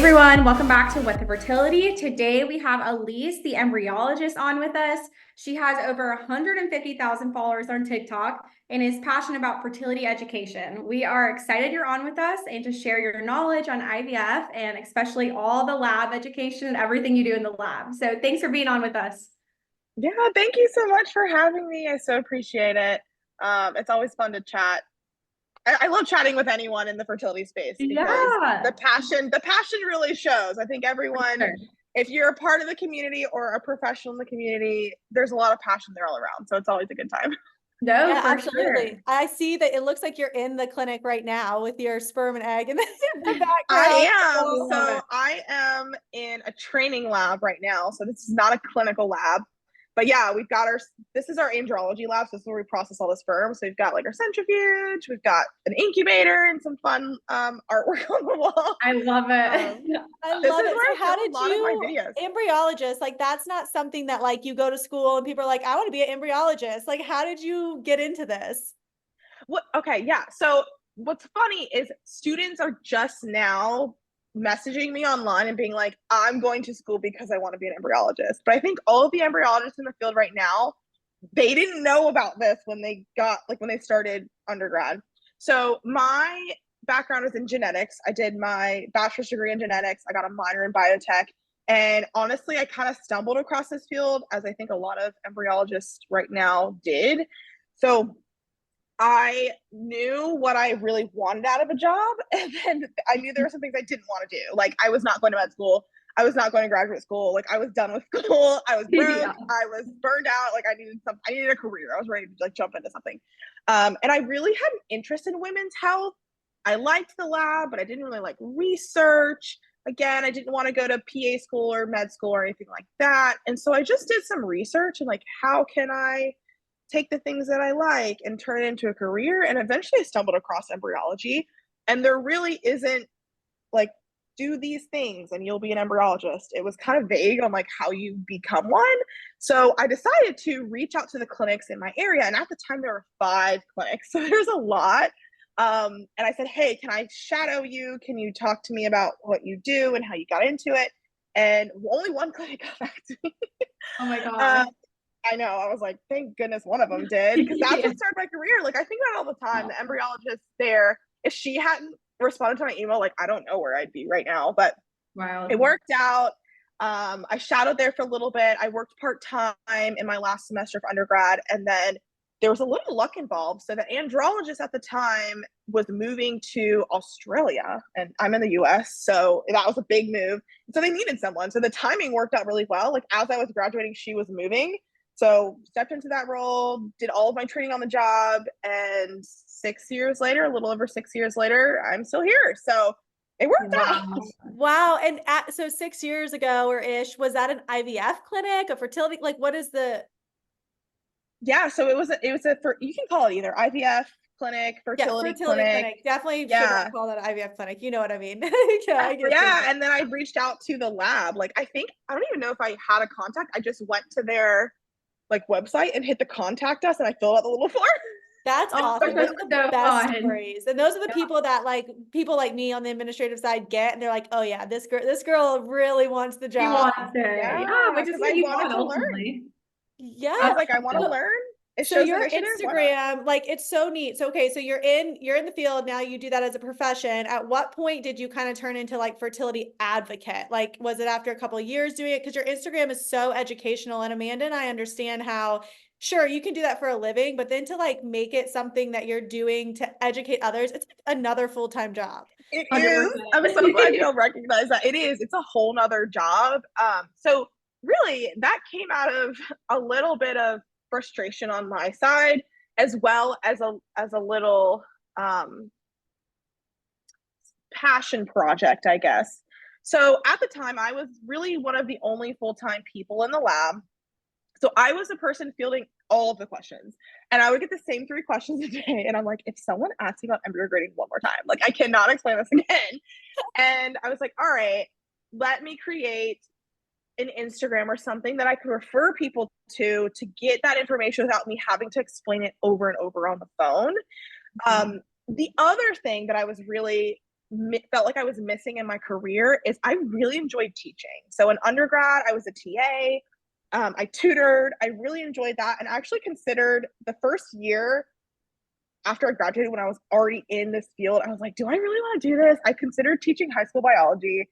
everyone, welcome back to What the Fertility. Today we have Alease the Embryologist on with us. She has over 150,000 followers on TikTok and is passionate about fertility education. We are excited you're on with us and to share your knowledge on IVF and especially all the lab education and everything you do in the lab. So thanks for being on with us. Yeah, thank you so much for having me. I so appreciate it. It's always fun to chat. I love chatting with anyone in the fertility space because Yeah, the passion really shows. I think for everyone, sure. if you're a part of the community or a professional in the community, there's a lot of passion there all around. So it's always a good time. No, Yeah, for sure. absolutely. I see that it looks like you're in the clinic right now with your sperm and egg in the, in the I background. am. I love So it. I am in a training lab right now. So this is not a clinical lab. But yeah, we've got this is our andrology lab. So this is where we process all the sperm. So we've got like our centrifuge, we've got an incubator and some fun artwork on the wall. I love it. Um, I this is love it. where So I how film a did lot of my you, videos. embryologist, like that's not something that like you go to school and people are like, I want to be an embryologist. Like, how did you get into this? Okay, yeah. So what's funny is students are just now messaging me online and being like, I'm going to school because I want to be an embryologist. But I think all of the embryologists in the field right now, they didn't know about this when they started undergrad. So my background is in genetics. I did my bachelor's degree in genetics. I got a minor in biotech. And honestly, I kind of stumbled across this field as I think a lot of embryologists right now did. So I knew what I really wanted out of a job, and then I knew there were some things I didn't want to do. Like I was not going to med school. I was not going to graduate school. Like I was done with school. I was Yeah. broke. I was burned out. Like I needed a career. I was ready to like jump into something. And I really had an interest in women's health. I liked the lab, but I didn't really like research. Again, I didn't want to go to PA school or med school or anything like that. And so I just did some research and like, how can I take the things that I like and turn it into a career? And eventually I stumbled across embryology. And there really isn't like, do these things and you'll be an embryologist. It was kind of vague on like how you become one. So I decided to reach out to the clinics in my area. And at the time, there were 5 clinics. So there's a lot. And I said, hey, can I shadow you? Can you talk to me about what you do and how you got into it? And only one clinic got back to me. Oh my uh, gosh. I know. I was like, thank goodness one of them did, because that's Yeah. what started my career. Like, I think about it all the time. The embryologist there, if she hadn't responded to my email, like, I don't know where I'd be right now, but Wow. it worked out. I shadowed there for a little bit. I worked part time in my last semester of undergrad, and then there was a little luck involved. So the andrologist at the time was moving to Australia, and I'm in the US, so that was a big move. So they needed someone. So the timing worked out really well. Like as I was graduating, she was moving. So stepped into that role, did all of my training on the job, and 6 years later, a little over 6 years later, I'm still here. So it worked out. Wow. Wow. And so 6 years ago or ish, was that an IVF clinic, a fertility? Like, what is the, Yeah, so it was a for you can call it either IVF clinic, yeah, fertility fertility clinic. clinic. Definitely should Yeah. not call that an IVF clinic. You know what I mean? Yeah, I get you. Yeah, and then I reached out to the lab. Like I don't even know if I had a contact. I just went to their like website and hit the contact us and I filled out the little form. That's Oh, awesome. Those that's are the so best fun. stories. And those are the Yeah. people that like people like me on the administrative side get, and they're like, oh yeah, this girl really wants the He job. wants it. Yeah, Yeah, which is because what I you wanted want to learn. ultimately. I Yeah. was like, I want to Absolutely. learn. It So shows your initiative. Why not? Instagram, like it's so neat. So okay, so you're in the field now, you do that as a profession. At what point did you kind of turn into like fertility advocate? Like was it after a couple of years doing it? Because your Instagram is so educational, and Amanda and I understand how sure you can do that for a living, but then to like make it something that you're doing to educate others, it's like another full-time job. It is. I'm so glad 100%. you'll recognize that. It is. It's a whole nother job. So really that came out of a little bit of frustration on my side, as well as a little um passion project, I guess. So at the time, I was really one of the only full-time people in the lab. So I was the person fielding all of the questions. And I would get the same 3 questions a day. And I'm like, if someone asks me about embryo grading one more time, like I cannot explain this again. And I was like, all right, let me create an Instagram or something that I could refer people to get that information without me having to explain it over and over on the phone. The other thing that I was really felt like I was missing in my career is I really enjoyed teaching. So in undergrad, I was a TA. I tutored. I really enjoyed that, and I actually considered the first year after I graduated, when I was already in this field, I was like, do I really want to do this? I considered teaching high school biology.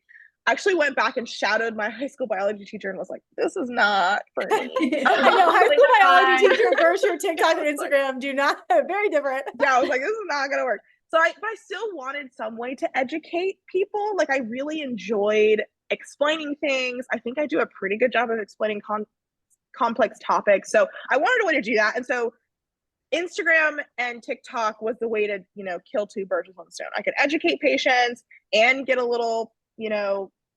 I actually went back and shadowed my high school biology teacher and was like, this is not for me. I know, high Like, school biology hi. teacher versus your TikTok and Instagram do not, very different. Yeah, I was like, this is not gonna work. So but I still wanted some way to educate people. Like I really enjoyed explaining things. I think I do a pretty good job of explaining complex topics. So I wanted a way to do that. And so Instagram and TikTok was the way to, kill two birds with one stone. I could educate patients and get a little,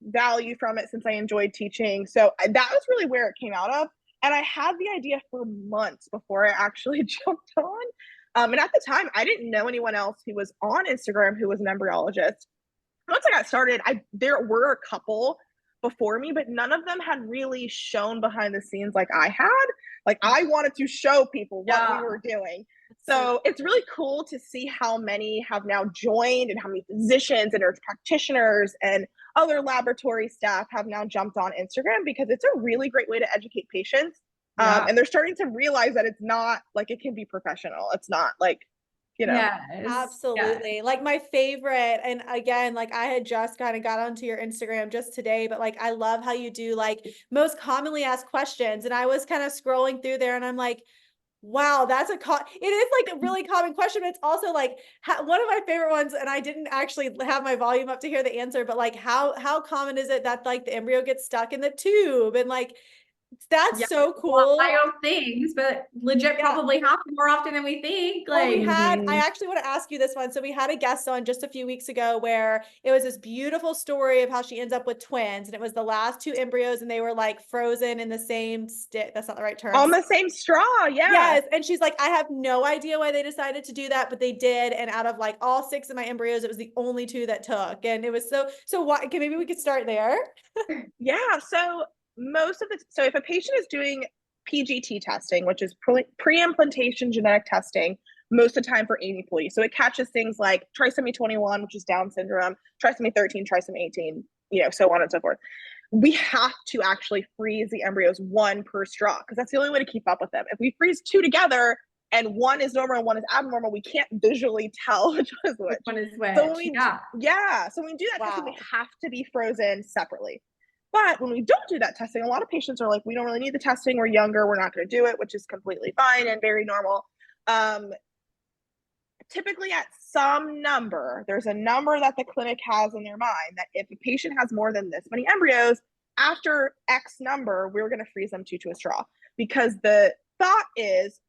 value from it since I enjoyed teaching. So that was really where it came out of. And I had the idea for months before I actually jumped on. And at the time, I didn't know anyone else who was on Instagram who was an embryologist. Once I got started, there were a couple before me, but none of them had really shown behind the scenes like I had. Like I wanted to show people what we were doing. So it's really cool to see how many have now joined and how many physicians and nurse practitioners and other laboratory staff have now jumped on Instagram, because it's a really great way to educate patients. And they're starting to realize that it's not like it can be professional. It's not like, Yes. Absolutely. Like my favorite, and again, like I had just kind of got onto your Instagram just today, but like I love how you do like most commonly asked questions. And I was kind of scrolling through there and I'm like, wow, that's it is like a really common question, but it's also like one of my favorite ones. And I didn't actually have my volume up to hear the answer, but like how common is it that like the embryo gets stuck in the tube? And like, that's so cool. Wild things, but legit probably happen more often than we think. Well, Like, I actually want to ask you this one. So we had a guest on just a few weeks ago where it was this beautiful story of how she ends up with twins. And it was the last two embryos and they were like frozen in the same stick. That's not the right term. On the same straw. Yeah. Yes. And she's like, I have no idea why they decided to do that, but they did. And out of like all 6 of my embryos, it was the only 2 that took. And it was so why, okay, maybe we could start there. Yeah. So if a patient is doing PGT testing, which is pre-implantation genetic testing, most of the time for aneuploidy. So it catches things like trisomy 21, which is Down syndrome, trisomy 13, trisomy 18, so on and so forth. We have to actually freeze the embryos 1 per straw, because that's the only way to keep up with them. If we freeze 2 together and 1 is normal and 1 is abnormal, we can't visually tell which one is which. one is which. So when we do that testing, they have to be frozen separately. But when we don't do that testing, a lot of patients are like, we don't really need the testing. We're younger. We're not going to do it, which is completely fine and very normal. Typically at some number, there's a number that the clinic has in their mind that if a patient has more than this many embryos, after X number, we're going to freeze them to a straw. Because the thought is,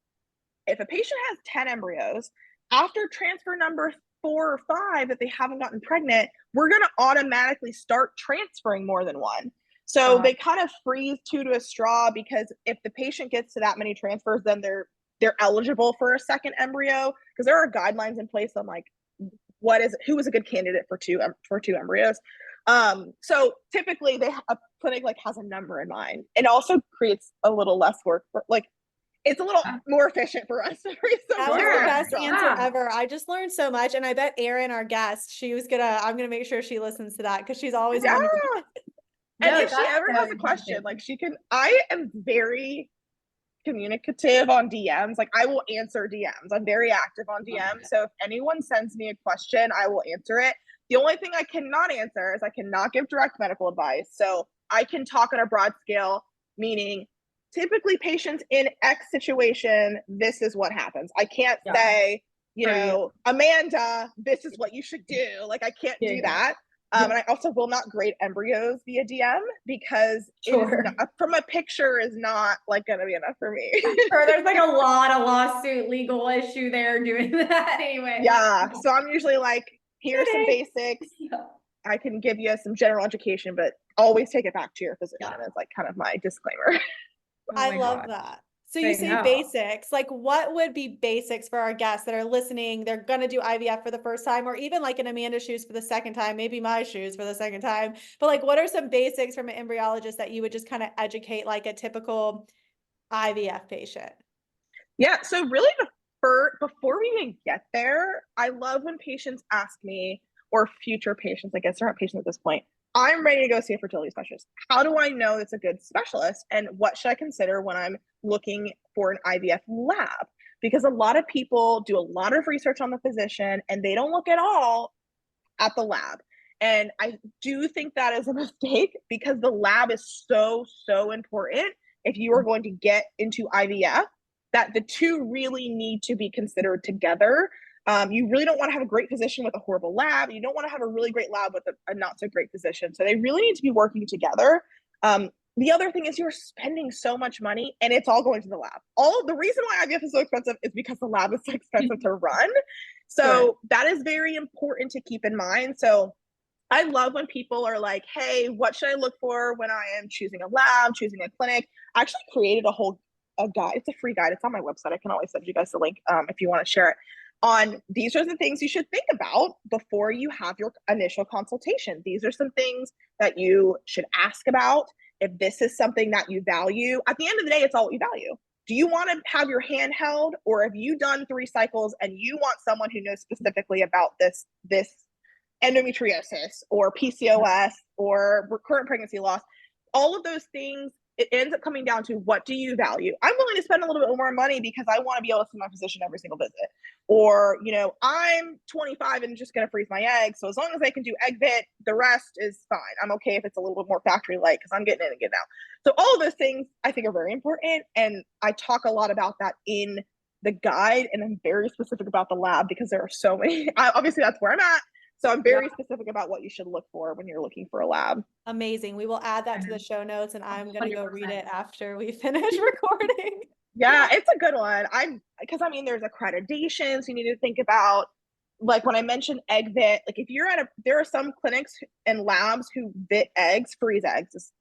if a patient has 10 embryos, after transfer number 4 or 5 that they haven't gotten pregnant, we're going to automatically start transferring more than 1. So they kind of freeze 2 to a straw, because if the patient gets to that many transfers, then they're eligible for a second embryo, because there are guidelines in place on like who is a good candidate for two embryos. So typically a clinic like has a number in mind. It also creates a little less work for like, it's a little more efficient for us to freeze them. That was the best answer ever. I just learned so much. And I bet Erin, our guest, I'm going to make sure she listens to that, because she's always wondering. And if she ever has a question, like I am very communicative on DMs. Like I will answer DMs. I'm very active on DMs. So if anyone sends me a question, I will answer it. The only thing I cannot answer is I cannot give direct medical advice. So I can talk on a broad scale, meaning typically patients in X situation, this is what happens. I can't say, Amanda, this is what you should do. Like I can't do that. And I also will not grade embryos via DM, because from a picture is not like going to be enough for me. There's like a lot of lawsuit legal issue there doing that anyway. Yeah. So I'm usually like, here's some basics. I can give you some general education, but always take it back to your physician is like kind of my disclaimer. I love that. So you say basics, like what would be basics for our guests that are listening? They're going to do IVF for the first time, or even like in Amanda's shoes for the second time, maybe my shoes for the second time. But like, what are some basics from an embryologist that you would just kind of educate like a typical IVF patient? Yeah. So really before we even get there, I love when patients ask me, or future patients, I guess they're not patients at this point, I'm ready to go see a fertility specialist. How do I know it's a good specialist? And what should I consider when I'm looking for an IVF lab? Because a lot of people do a lot of research on the physician and they don't look at all at the lab. And I do think that is a mistake because the lab is so, so important if you are going to get into IVF, that the two really need to be considered together. You really don't want to have a great physician with a horrible lab. You don't want to have a really great lab with a not so great physician. So they really need to be working together. The other thing is you're spending so much money and it's all going to the lab. All the reason why IVF is so expensive is because the lab is so expensive to run. So that is very important to keep in mind. So I love when people are like, hey, what should I look for when I am choosing a lab, choosing a clinic? I actually created a guide. It's a free guide. It's on my website. I can always send you guys the link if you want to share it. On these are the things you should think about before you have your initial consultation. These are some things that you should ask about. If this is something that you value, at the end of the day, it's all what you value. Do you want to have your hand held, or have you done 3 cycles and you want someone who knows specifically about this endometriosis or PCOS or recurrent pregnancy loss? All of those things, it ends up coming down to, what do you value? I'm willing to spend a little bit more money because I want to be able to see my physician every single visit. Or, I'm 25 and just going to freeze my eggs. So as long as I can do egg vit, the rest is fine. I'm okay if it's a little bit more factory like, because I'm getting in and getting out. So all of those things I think are very important. And I talk a lot about that in the guide. And I'm very specific about the lab because there are so many, obviously that's where I'm at. So I'm very specific about what you should look for when you're looking for a lab. Amazing. We will add that to the show notes and I'm going to go read it after we finish recording. Yeah, it's a good one. Because there's accreditations you need to think about. Like when I mentioned egg vit, like if you're there are some clinics and labs who vit eggs, freeze eggs.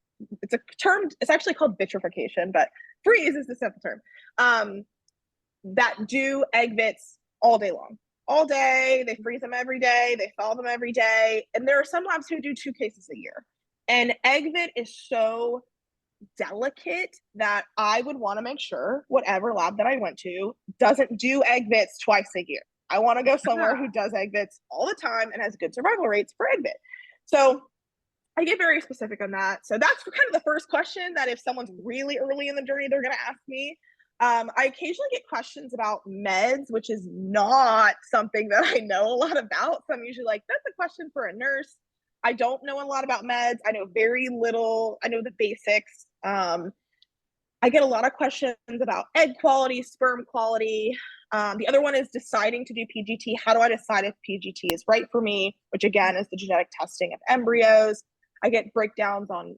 It's a term, it's actually called vitrification, but freeze is the simple term. That do egg vits all day long. All day, they freeze them every day, they thaw them every day. And there are some labs who do 2 cases a year. And egg vit is so delicate that I would want to make sure whatever lab that I went to doesn't do egg vits twice a year. I want to go somewhere who does egg vits all the time and has good survival rates for egg vit. So I get very specific on that. So that's kind of the first question that if someone's really early in the journey, they're going to ask me. I occasionally get questions about meds, which is not something that I know a lot about. So I'm usually like, that's a question for a nurse. I don't know a lot about meds. I know very little. I know the basics. I get a lot of questions about egg quality, sperm quality. The other one is deciding to do PGT. How do I decide if PGT is right for me? Which again is the genetic testing of embryos. I get breakdowns on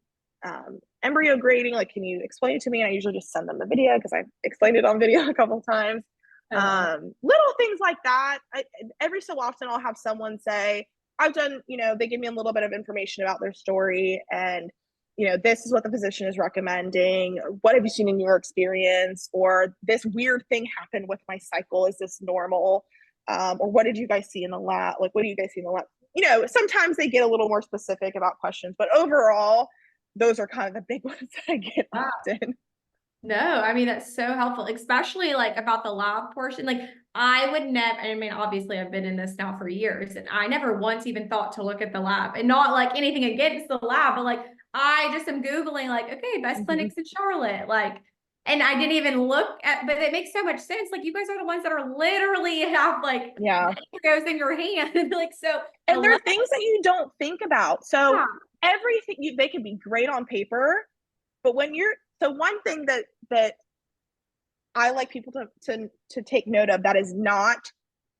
embryo grading. Like, can you explain it to me? And I usually just send them the video because I've explained it on video a couple of times. Little things like that. Every so often I'll have someone say, I've done, they give me a little bit of information about their story and, this is what the physician is recommending. What have you seen in your experience? Or this weird thing happened with my cycle. Is this normal? Or what did you guys see in the lab? Like, what do you guys see in the lab? Sometimes they get a little more specific about questions, but overall, those are kind of the big ones that I get often. No, that's so helpful, especially like about the lab portion. Like I would never, obviously I've been in this now for years and I never once even thought to look at the lab, and not like anything against the lab, but like I just am Googling like, okay, best clinics in Charlotte. Like, and I didn't even look at, but it makes so much sense. Like you guys are the ones that are literally have like, goes in your hand. Like, so. And there are things that you don't think about. So everything, they can be great on paper, but when so one thing that I like people to take note of that is not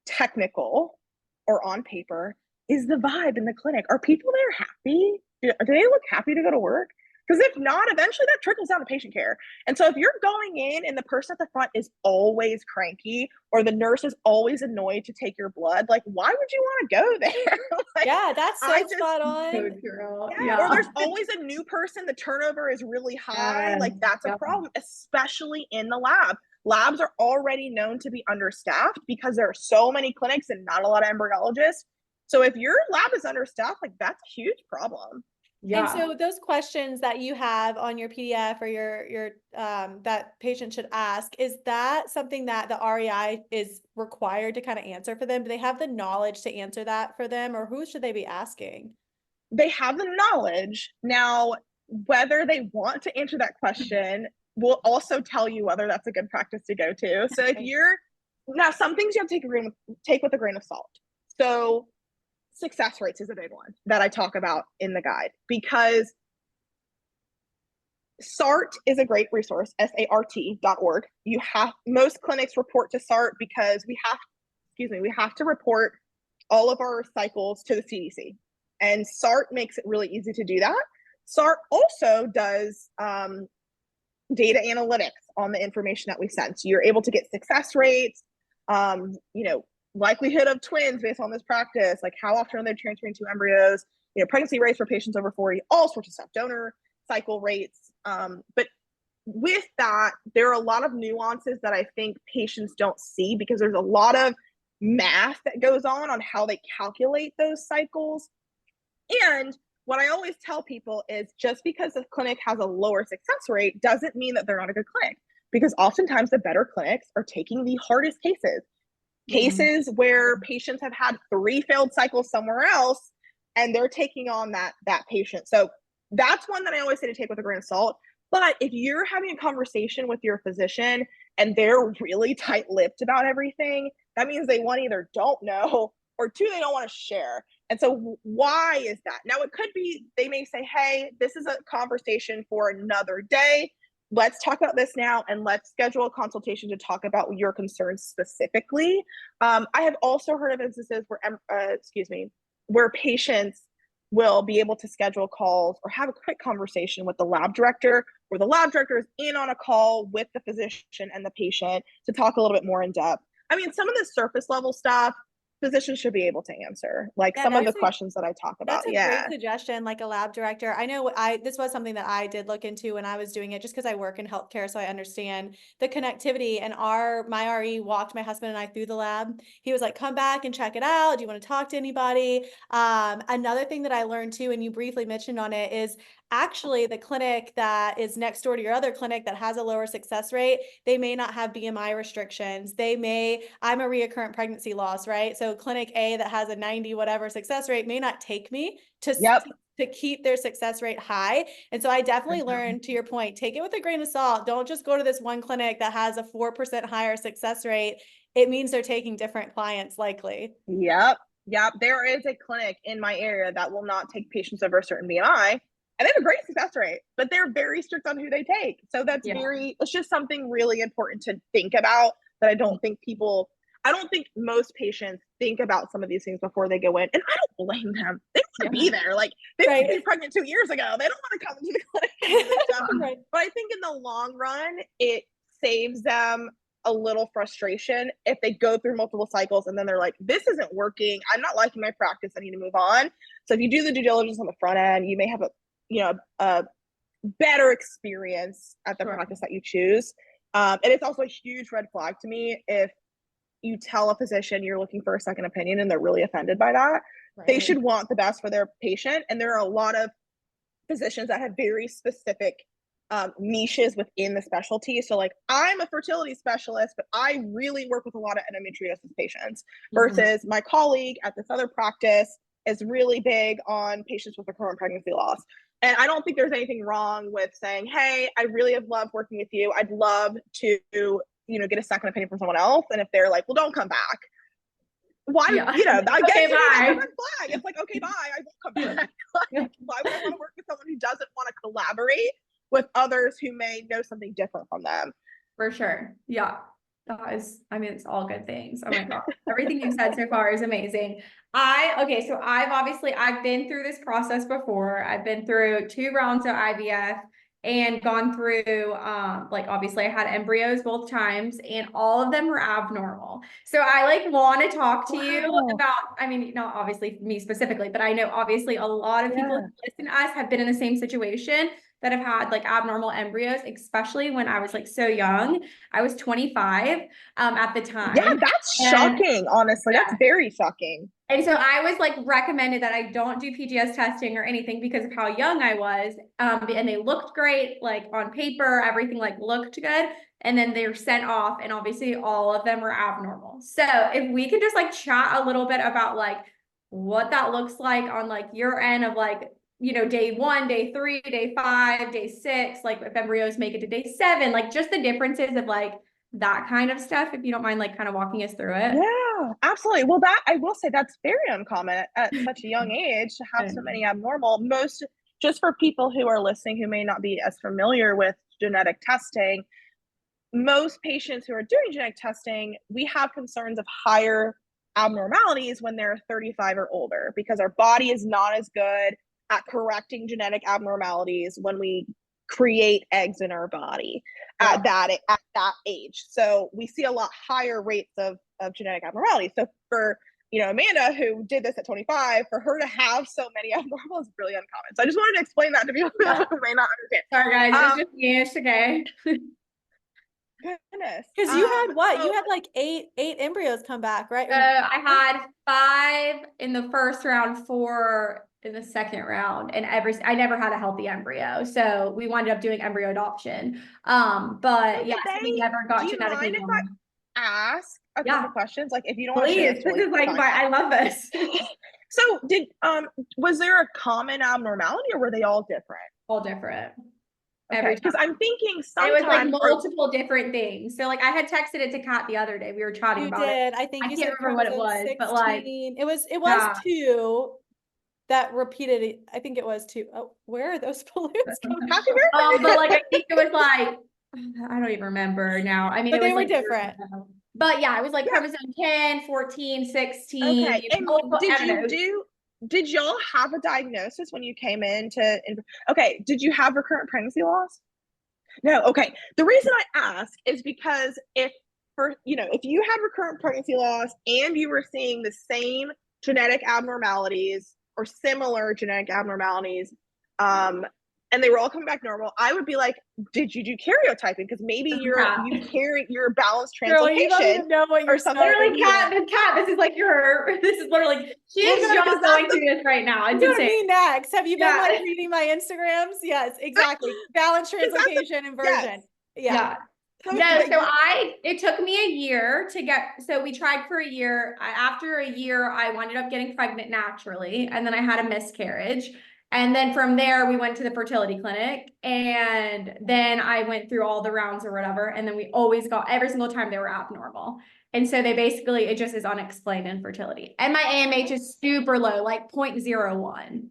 technical or on paper is the vibe in the clinic. Are people there happy? Do they look happy to go to work? Because if not, eventually that trickles down to patient care. And so if you're going in and the person at the front is always cranky or the nurse is always annoyed to take your blood, like, why would you want to go there? Like, yeah, that's so spot on. Girl. Or there's always a new person. The turnover is really high. Like that's a problem, especially in the lab. Labs are already known to be understaffed because there are so many clinics and not a lot of embryologists. So if your lab is understaffed, like that's a huge problem. And so those questions that you have on your PDF or your that patient should ask, is that something that the REI is required to kind of answer for them? Do they have the knowledge to answer that for them, or who should they be asking? They have the knowledge. Now, whether they want to answer that question will also tell you whether that's a good practice to go to. So if you're now, some things you have to take with a grain of salt. So success rates is a big one that I talk about in the guide, because SART is a great resource, SART.org. Most clinics report to SART because we have to report all of our cycles to the CDC. And SART makes it really easy to do that. SART also does data analytics on the information that we send. So you're able to get success rates, likelihood of twins based on this practice, like how often are they transferring two embryos, pregnancy rates for patients over 40, all sorts of stuff, donor cycle rates. But with that, there are a lot of nuances that I think patients don't see, because there's a lot of math that goes on how they calculate those cycles. And what I always tell people is, just because a clinic has a lower success rate doesn't mean that they're not a good clinic, because oftentimes the better clinics are taking the hardest cases where patients have had 3 failed cycles somewhere else, and they're taking on that patient. So that's one that I always say to take with a grain of salt. But if you're having a conversation with your physician and they're really tight-lipped about everything, that means they, one, either don't know, or 2, they don't want to share. And so why is that? Now, it could be they may say, hey, this is a conversation for another day. Let's talk about this now, and let's schedule a consultation to talk about your concerns specifically. I have also heard of instances where patients will be able to schedule calls or have a quick conversation with the lab director, where the lab director is in on a call with the physician and the patient to talk a little bit more in depth. I mean, some of the surface level stuff, physicians should be able to answer, like some of the questions that I talk about. That's a great suggestion, like a lab director. I know this was something that I did look into when I was doing it, just because I work in healthcare, so I understand the connectivity. And my RE walked my husband and I through the lab. He was like, come back and check it out. Do you want to talk to anybody? Another thing that I learned too, and you briefly mentioned on it, is actually the clinic that is next door to your other clinic that has a lower success rate, they may not have BMI restrictions. I'm a reoccurrent pregnancy loss, right? So clinic A that has a 90 whatever success rate may not take me to keep their success rate high. And so I definitely learned, to your point, take it with a grain of salt. Don't just go to this one clinic that has a 4% higher success rate. It means they're taking different clients likely. Yep. There is a clinic in my area that will not take patients over a certain BMI. And they have a great success rate, but they're very strict on who they take. So it's just something really important to think about, that I don't think most patients think about some of these things before they go in. And I don't blame them. They don't want to be there. Like, they were pregnant 2 years ago. They don't want to come into the clinic. But I think in the long run, it saves them a little frustration if they go through multiple cycles and then they're like, this isn't working. I'm not liking my practice. I need to move on. So if you do the due diligence on the front end, you may have a better experience at the practice that you choose. And it's also a huge red flag to me if you tell a physician you're looking for a second opinion and they're really offended by that. They should want the best for their patient. And there are a lot of physicians that have very specific niches within the specialty. So like, I'm a fertility specialist, but I really work with a lot of endometriosis patients, versus my colleague at this other practice is really big on patients with recurrent pregnancy loss. And I don't think there's anything wrong with saying, hey, I really have loved working with you. I'd love to, get a second opinion from someone else. And if they're like, well, don't come back. Why, I guess okay, bye. Red flag. It's like, okay, bye. I won't come back. Like, why would I want to work with someone who doesn't want to collaborate with others who may know something different from them? For sure. Yeah. It's all good things. Oh my God. Everything you've said so far is amazing. So I've been through this process before. I've been through 2 rounds of IVF and gone through, obviously I had embryos both times, and all of them were abnormal. So I want to talk to you about, not obviously me specifically, but I know obviously a lot of people who listen to us have been in the same situation. that have had like abnormal embryos, especially when I was like so young. I was 25 at the time. Yeah, that's shocking, honestly. Yeah. That's very shocking. And so I was like recommended that I don't do PGS testing or anything because of how young I was. And they looked great, like on paper, everything like looked good. And then they were sent off, and obviously all of them were abnormal. So if we could just like chat a little bit about like what that looks like on like your end of like, you know, day 1, day 3, day 5, day 6, like if embryos make it to day 7, like just the differences of like that kind of stuff, if you don't mind like kind of walking us through it. Yeah, absolutely. Well, that I will say that's very uncommon at such a young age to have so many abnormal. Most, just for people who are listening who may not be as familiar with genetic testing, most patients who are doing genetic testing, we have concerns of higher abnormalities when they're 35 or older because our body is not as good at correcting genetic abnormalities when we create eggs in our body at that age. So we see a lot higher rates of genetic abnormalities. So for Amanda, who did this at 25, for her to have so many abnormals is really uncommon. So I just wanted to explain that to people who may not understand. Sorry guys, it's just me. It's okay. Goodness. Because you had what? You had like eight embryos come back, right? I had 5 in the first round, 4 in the second round, and I never had a healthy embryo. So we wound up doing embryo adoption. But yeah, so we never got genetically. Do you mind if I ask a couple questions? Like if you don't want to share the story, this is like I love this. So was there a common abnormality or were they all different? All different. Okay, because I'm thinking sometimes it was like multiple different things. So like I had texted it to Kat the other day. We were chatting about it. You did. I think I can't remember what it was, 16. But like it was 2 that repeated. I think it was 2. Oh, where are those balloons coming from? But like I think it was like I don't even remember now. I mean, but they were like different. But yeah, it was like chromosome 10, 14, 16. Okay, and did y'all have a diagnosis when you came in okay, did you have recurrent pregnancy loss? No, okay. The reason I ask is because if you had recurrent pregnancy loss and you were seeing the same genetic abnormalities or similar genetic abnormalities, and they were all coming back normal, I would be like, did you do karyotyping? Because maybe you're balanced translocation. Girl, you don't even know what you're something. Literally, Kat, this is like this is literally she is just going through this right now. It's insane. Me next. Have you been like reading my Instagrams? Yes, exactly. Balanced translocation inversion. Yeah. No, so it took me a year to get, so we tried for a year. After a year, I wound up getting pregnant naturally, and then I had a miscarriage. And then from there, we went to the fertility clinic, and then I went through all the rounds or whatever. And then we always got, every single time they were abnormal. And so it just is unexplained infertility. And my AMH is super low, like 0.01,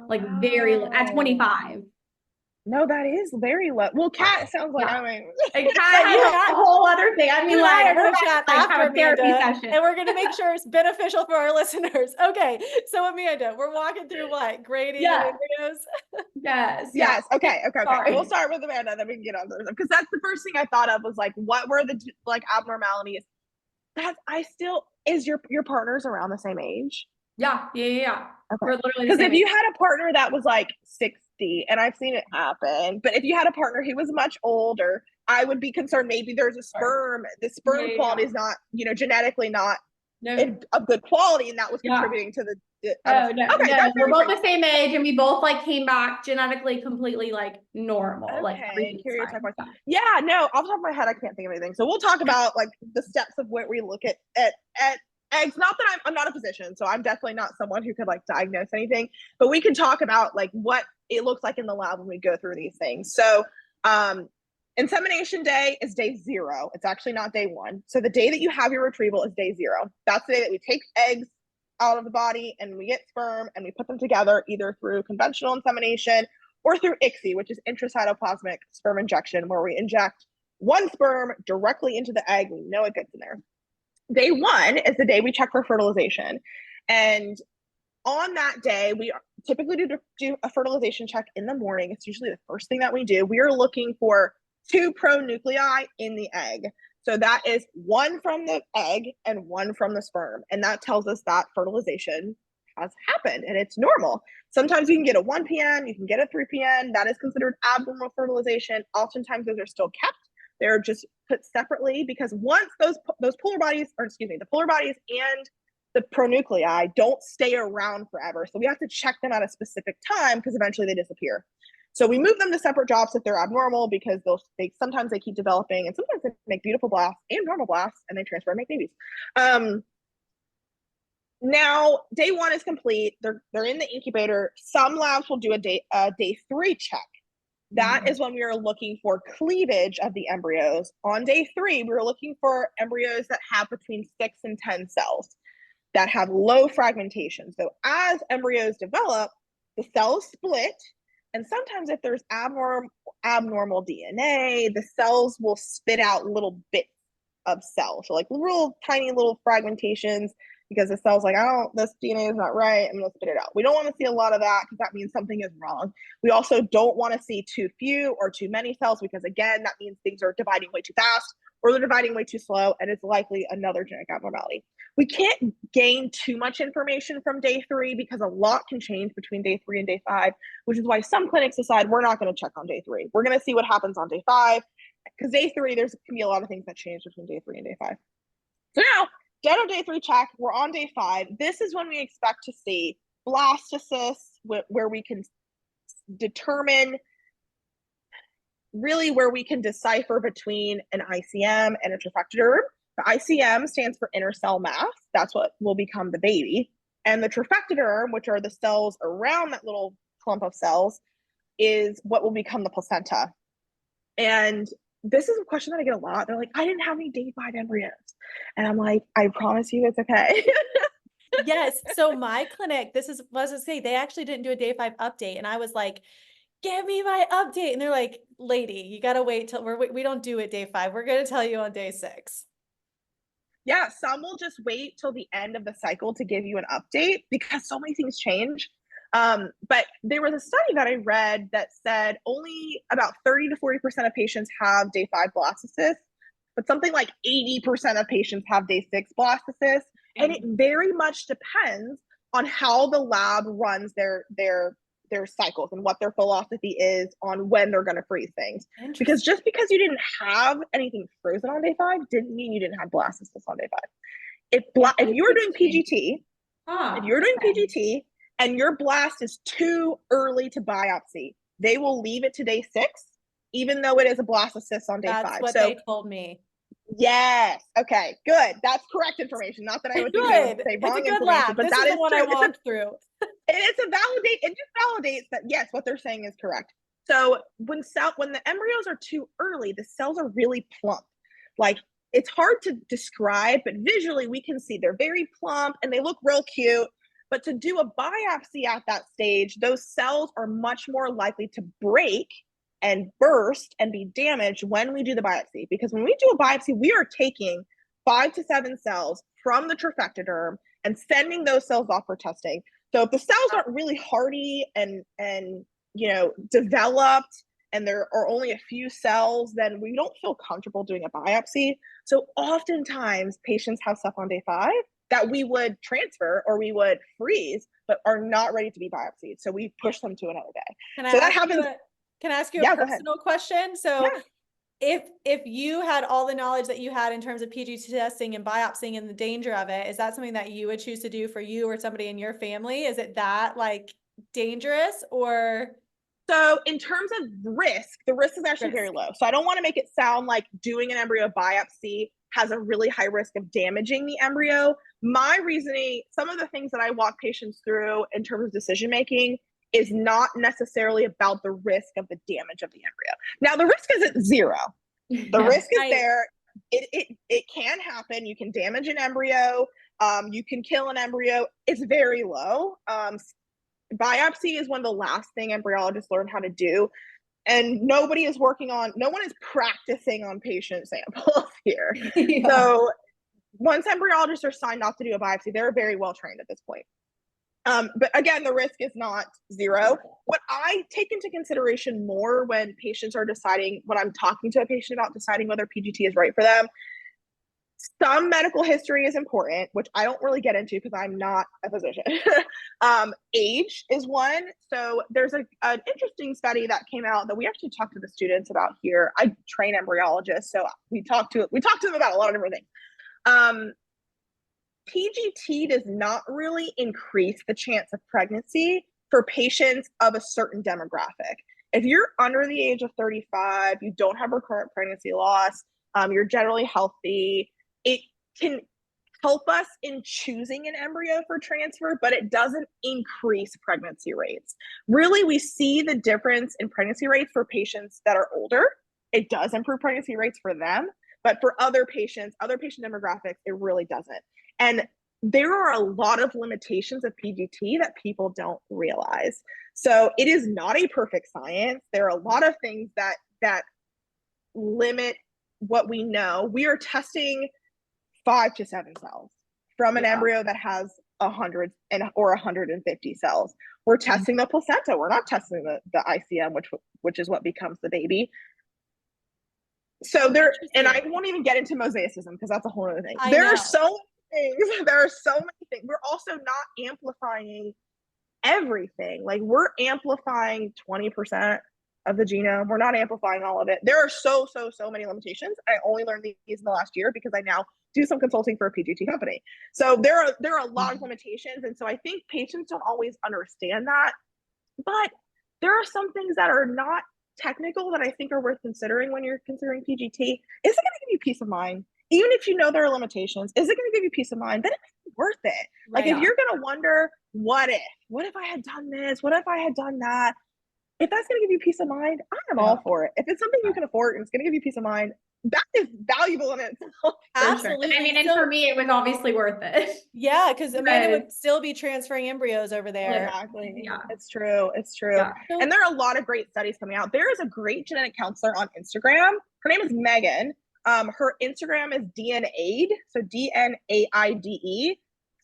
like very low at 25. No, that is very low. Well, Kat sounds like Kat has a whole other thing. I mean, like we're chat after a therapy session, and we're gonna make sure it's beneficial for our listeners. Okay, so Amanda, we're walking through what grading embryos. Yes. Okay. We'll start with Amanda, then we can get on those because that's the first thing I thought of was like, what were the like abnormalities? Is your partners around the same age? Yeah. Okay. Because if you had a partner that was like 60, and I've seen it happen, but if you had a partner who was much older, I would be concerned maybe there's a sperm. The sperm quality is not, genetically not of good quality, and that was contributing to the. We're both the same age, and we both like came back genetically completely like normal. Okay, like yeah, no, off the top of my head, I can't think of anything. So we'll talk about like the steps of what we look at eggs. Not that I'm not a physician, so I'm definitely not someone who could like diagnose anything, but we can talk about like what it looks like in the lab when we go through these things. So insemination day is day 0. It's actually not day 1. So the day that you have your retrieval is day 0. That's the day that we take eggs out of the body and we get sperm and we put them together either through conventional insemination or through ICSI, which is intracytoplasmic sperm injection, where we inject one sperm directly into the egg. We know it gets in there. Day 1 is the day we check for fertilization. And on that day, we typically do a fertilization check in the morning. It's usually the first thing that we do. We are looking for 2 pronuclei in the egg. So that is 1 from the egg and 1 from the sperm. And that tells us that fertilization has happened and it's normal. Sometimes you can get a 1PN, you can get a 3PN. That is considered abnormal fertilization. Oftentimes those are still kept. They're just put separately because once those polar bodies, or excuse me, the polar bodies and the pronuclei don't stay around forever. So we have to check them at a specific time because eventually they disappear. So we move them to separate jobs if they're abnormal because sometimes they keep developing and sometimes they make beautiful blasts and normal blasts and they transfer and make babies. Now day 1 is complete. They're in the incubator. Some labs will do a day 3 check. That is when we are looking for cleavage of the embryos. On day 3, we were looking for embryos that have between 6 and 10 cells that have low fragmentation. So as embryos develop, the cells split. And sometimes if there's abnormal DNA, the cells will spit out little bits of cells. So like real tiny little fragmentations because the cell's like, this DNA is not right. I'm going to spit it out. We don't want to see a lot of that because that means something is wrong. We also don't want to see too few or too many cells because again, that means things are dividing way too fast or they're dividing way too slow and it's likely another genetic abnormality. We can't gain too much information from day 3 because a lot can change between day 3 and day 5, which is why some clinics decide we're not going to check on day 3. We're going to see what happens on day 5 because day 3, there's can be a lot of things that change between day 3 and day 5. So now, dead of day 3 check, we're on day 5. This is when we expect to see blastocysts where we can determine really where we can decipher between an ICM and a trophectoderm. The ICM stands for inner cell mass. That's what will become the baby. And the trophectoderm, which are the cells around that little clump of cells, is what will become the placenta. And this is a question that I get a lot. They're like, I didn't have any day 5 embryos. And I'm like, I promise you it's okay. Yes. So my clinic, this is what I was gonna say, they actually didn't do a day 5 update. And I was like, give me my update. And they're like, lady, you got to wait till we don't do it day 5. We're going to tell you on day 6. Yeah, some will just wait till the end of the cycle to give you an update because so many things change. But there was a study that I read that said only about 30 to 40% of patients have day 5 blastocysts, but something like 80% of patients have day 6 blastocysts. And it very much depends on how the lab runs their cycles and what their philosophy is on when they're going to freeze things. Because just because you didn't have anything frozen on day 5 didn't mean you didn't have blastocysts on day 5. If you were doing PGT, PGT and your blast is too early to biopsy, they will leave it to day 6, even though it is a blastocyst on day 5. That's what they told me. Yes. Okay. Good. That's correct information. Not that I would say wrong information, but that is what I walked through. It just validates that yes, what they're saying is correct. So when the embryos are too early, the cells are really plump. Like it's hard to describe, but visually we can see they're very plump and they look real cute. But to do a biopsy at that stage, those cells are much more likely to break and burst and be damaged when we do the biopsy. Because when we do a biopsy, we are taking 5 to 7 cells from the trophectoderm and sending those cells off for testing. So if the cells aren't really hardy and developed and there are only a few cells, then we don't feel comfortable doing a biopsy. So oftentimes patients have stuff on day 5 that we would transfer or we would freeze, but are not ready to be biopsied. So we push them to another day. So that happens. Can I ask you a personal question? So if you had all the knowledge that you had in terms of PGT testing and biopsying and the danger of it, is that something that you would choose to do for you or somebody in your family? Is it that like dangerous or? So in terms of risk, the risk is actually very low. So I don't want to make it sound like doing an embryo biopsy has a really high risk of damaging the embryo. My reasoning, some of the things that I walk patients through in terms of decision-making is not necessarily about the risk of the damage of the embryo. Now the risk isn't 0. The risk is there. It can happen. You can damage an embryo. You can kill an embryo. It's very low. Biopsy is one of the last thing embryologists learn how to do. And no one is practicing on patient samples here. So once embryologists are signed off to do a biopsy, they're very well trained at this point. But again, the risk is not 0. What I take into consideration more when I'm talking to a patient about deciding whether PGT is right for them, Some medical history is important, which I don't really get into because I'm not a physician. Age is one. So there's an interesting study that came out that we actually talked to the students about here. I train embryologists, so we talked to them about a lot of different things. PGT does not really increase the chance of pregnancy for patients of a certain demographic. If you're under the age of 35, you don't have recurrent pregnancy loss, you're generally healthy, it can help us in choosing an embryo for transfer, but it doesn't increase pregnancy rates. Really, we see the difference in pregnancy rates for patients that are older. It does improve pregnancy rates for them, but for other patient demographics, it really doesn't. And there are a lot of limitations of PGT that people don't realize. So it is not a perfect science. There are a lot of things that limit what we know. We are testing 5 to 7 cells from an embryo that has 100 or 150 cells. We're testing the placenta. We're not testing the ICM, which is what becomes the baby. So there, and I won't even get into mosaicism because that's a whole other thing. There are so many things. There are so many things. We're also not amplifying everything. Like, we're amplifying 20% of the genome. We're not amplifying all of it. There are so many limitations. I only learned these in the last year because I now do some consulting for a PGT company. So there are a lot of limitations. And so I think patients don't always understand that. But there are some things that are not technical that I think are worth considering when you're considering PGT. Is it going to give you peace of mind? Even if you know there are limitations, is it going to give you peace of mind? Then it's worth it. Like, if you're going to wonder, what if I had done this? What if I had done that? If that's going to give you peace of mind, I'm all for it. If it's something you can afford and it's going to give you peace of mind, that is valuable in itself. Absolutely. Sure. I mean, and for me, it was obviously worth it. Yeah, because Amanda would still be transferring embryos over there. Exactly. Yeah. It's true. It's true. Yeah. And there are a lot of great studies coming out. There is a great genetic counselor on Instagram. Her name is Megan. Her Instagram is DNAID, so DNAIDE.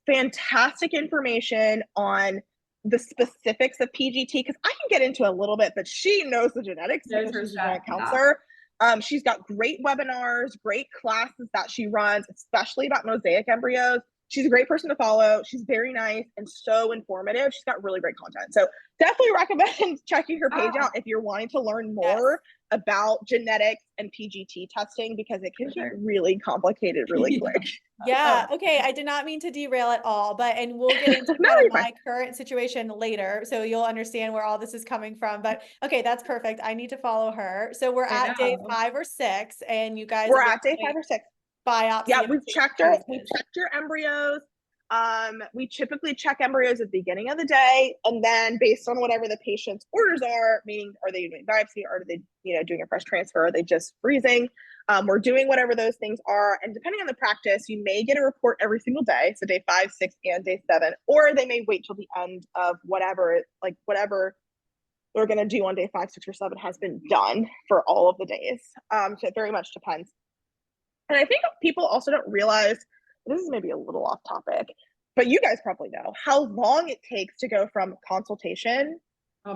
Fantastic information on the specifics of PGT, because I can get into a little bit, but she knows the genetics because she's a genetic counselor. She's got great webinars, great classes that she runs, especially about mosaic embryos. She's a great person to follow. She's very nice and so informative. She's got really great content. So definitely recommend checking her page out if you're wanting to learn more about genetics and PGT testing, because it can get really complicated really quick. Yeah. Okay. I did not mean to derail at all, and we'll get into kind of my current situation later, so you'll understand where all this is coming from. But okay, that's perfect. I need to follow her. So we're at day 5 or 6, and you guys we're at day 5 or 6. Biopsy. Yeah, we've checked your embryos. We typically check embryos at the beginning of the day, and then based on whatever the patient's orders are, meaning are they doing biopsy, or are they doing a fresh transfer, are they just freezing, we're doing whatever those things are. And depending on the practice, you may get a report every single day, so day 5, 6, and day 7, or they may wait till the end of whatever we're going to do on day 5, 6, or 7 has been done for all of the days. So it very much depends. And I think people also don't realize, this is maybe a little off topic, but you guys probably know how long it takes to go from consultation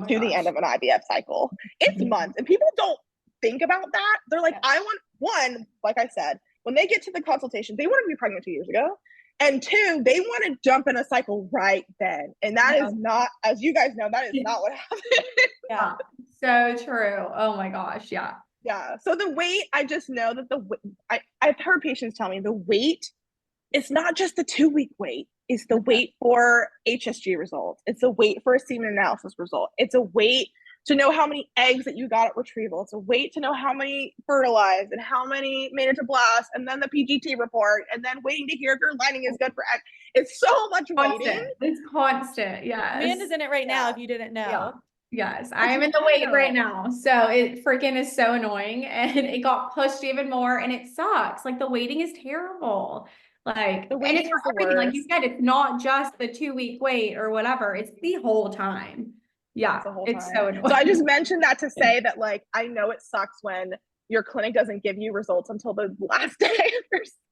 to the end of an IVF cycle. It's months, and people don't think about that. They're like, I want, one, like I said, when they get to the consultation, they want to be pregnant 2 years ago. And 2, they want to jump in a cycle right then. And that is not, as you guys know, that is not what happens. Yeah, so true. Oh my gosh. Yeah. Yeah. So the wait, I just know that I've heard patients tell me the wait, it's not just the 2-week wait. It's the wait for HSG results. It's a wait for a semen analysis result. It's a wait to know how many eggs that you got at retrieval. It's a wait to know how many fertilized and how many made it to blast, and then the PGT report, and then waiting to hear if your lining is good for egg. It's so much waiting. It's constant. Yeah. Amanda's in it right now, if you didn't know. Yeah. Yes, I am in the wait right now. So it freaking is so annoying, and it got pushed even more, and it sucks. Like, the waiting is terrible. Like, and it's for everything. Like you said, it's not just the 2-week wait or whatever. It's the whole time. Yeah, it's so annoying. So I just mentioned that to say that, like, I know it sucks when your clinic doesn't give you results until the last day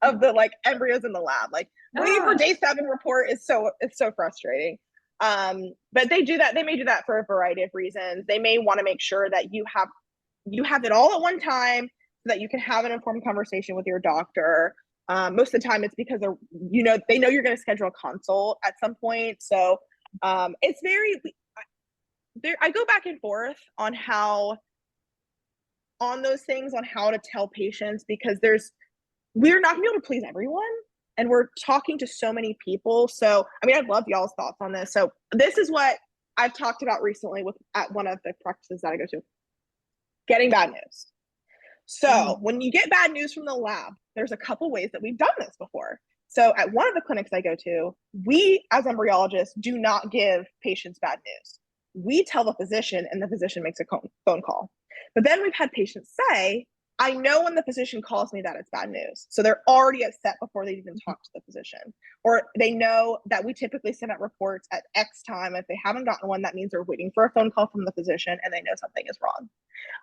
of the embryos in the lab. Like, waiting for day 7 report it's so frustrating. But they do that. They may do that for a variety of reasons. They may want to make sure that you have it all at one time so that you can have an informed conversation with your doctor. Most of the time it's because they're, they know you're going to schedule a consult at some point. So it's very, I go back and forth on those things, on how to tell patients, because we're not gonna be able to please everyone, and we're talking to so many people. So, I mean, I'd love y'all's thoughts on this. So this is what I've talked about recently at one of the practices that I go to, getting bad news. So when you get bad news from the lab, there's a couple ways that we've done this before. So at one of the clinics I go to, we as embryologists do not give patients bad news. We tell the physician, and the physician makes a phone call. But then we've had patients say, I know when the physician calls me that it's bad news. So they're already upset before they even talk to the physician. Or they know that we typically send out reports at X time. If they haven't gotten one, that means they're waiting for a phone call from the physician and they know something is wrong.